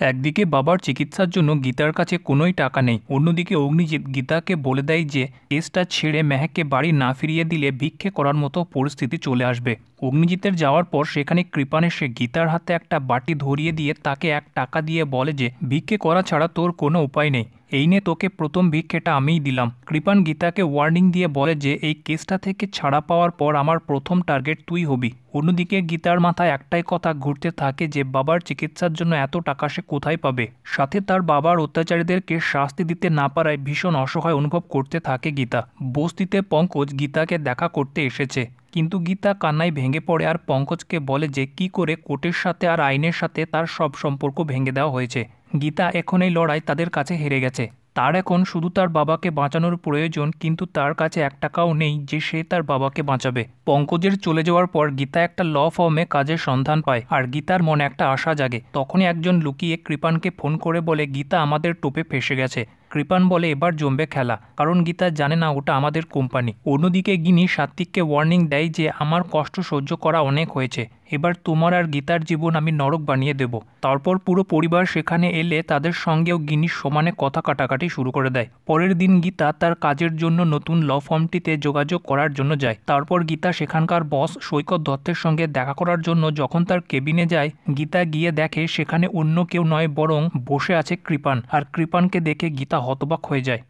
একদিকে বাবার চিকিৎসার জন্য গীতার কাছে কোনোই টাকা নেই, অন্যদিকে অগ্নিজিৎ গীতাকে বলে দেয় যে কেসটা ছেড়ে মেহেককে বাড়ি না ফিরিয়ে দিলে ভিক্ষে করার মতো পরিস্থিতি চলে আসবে। অগ্নিজিতের যাওয়ার পর সেখানে কৃপান এসে গীতার হাতে একটা বাটি ধরিয়ে দিয়ে তাকে 1 টাকা দিয়ে বলে যে ভিক্ষে করা ছাড়া তোর কোনো উপায় নেই, এই নে তোকে প্রথম ভিক্ষেটা আমিই দিলাম। কৃপান গীতাকে ওয়ার্নিং দিয়ে বলে যে এই কেসটা থেকে ছাড়া পাওয়ার পর আমার প্রথম টার্গেট তুই হবি। অন্যদিকে গীতার মাথায় একটাই কথা ঘুরতে থাকে যে বাবার চিকিৎসার জন্য এত টাকা সে কোথায় পাবে। সাথে তার বাবার অত্যাচারীদেরকে শাস্তি দিতে না পারায় ভীষণ অসহায় অনুভব করতে থাকে গীতা। বস্তিতে পঙ্কজ গীতাকে দেখা করতে এসেছে, কিন্তু গীতা কান্নায় ভেঙে পড়ে আর পঙ্কজকে বলে যে কি করে কোর্টের সাথে আর আইনের সাথে তার সব সম্পর্ক ভেঙে দেওয়া হয়েছে। গীতা এখন এই লড়াই তাদের কাছে হেরে গেছে, তার এখন শুধু তার বাবাকে বাঁচানোর প্রয়োজন, কিন্তু তার কাছে 1 টাকাও নেই যে সে তার বাবাকে বাঁচাবে। পঙ্কজের চলে যাওয়ার পর গীতা একটা ল ফার্মে কাজের সন্ধান পায় আর গীতার মনে একটা আশা জাগে। তখনই একজন লুকিয়ে কৃপানকে ফোন করে বলে গীতা আমাদের টোপে ফেসে গেছে। কৃপান বলে এবার জমবে খেলা, কারণ গীতা জানে না ওটা আমাদের কোম্পানি। অন্যদিকে গিনি সাত্বিককে ওয়ার্নিং দেয় যে আমার কষ্ট সহ্য করা অনেক হয়েছে, এবার তোমার আর গীতার জীবন আমি নরক বানিয়ে দেব। তারপর পুরো পরিবার সেখানে এলে তাদের সঙ্গেও গিনি সমানে কথা কাটাকাটি শুরু করে দেয়। পরের দিন গীতা তার কাজের জন্য নতুন ল ফার্মটিতে যোগাযোগ করার জন্য যায়। তারপর গীতা সেখানকার বস সৈকত দত্তের সঙ্গে দেখা করার জন্য যখন তার কেবিনে যায়, গীতা গিয়ে দেখে সেখানে অন্য কেউ নয় বরং বসে আছে কৃপান, আর কৃপানকে দেখে গীতা হতবাক হয়ে যায়।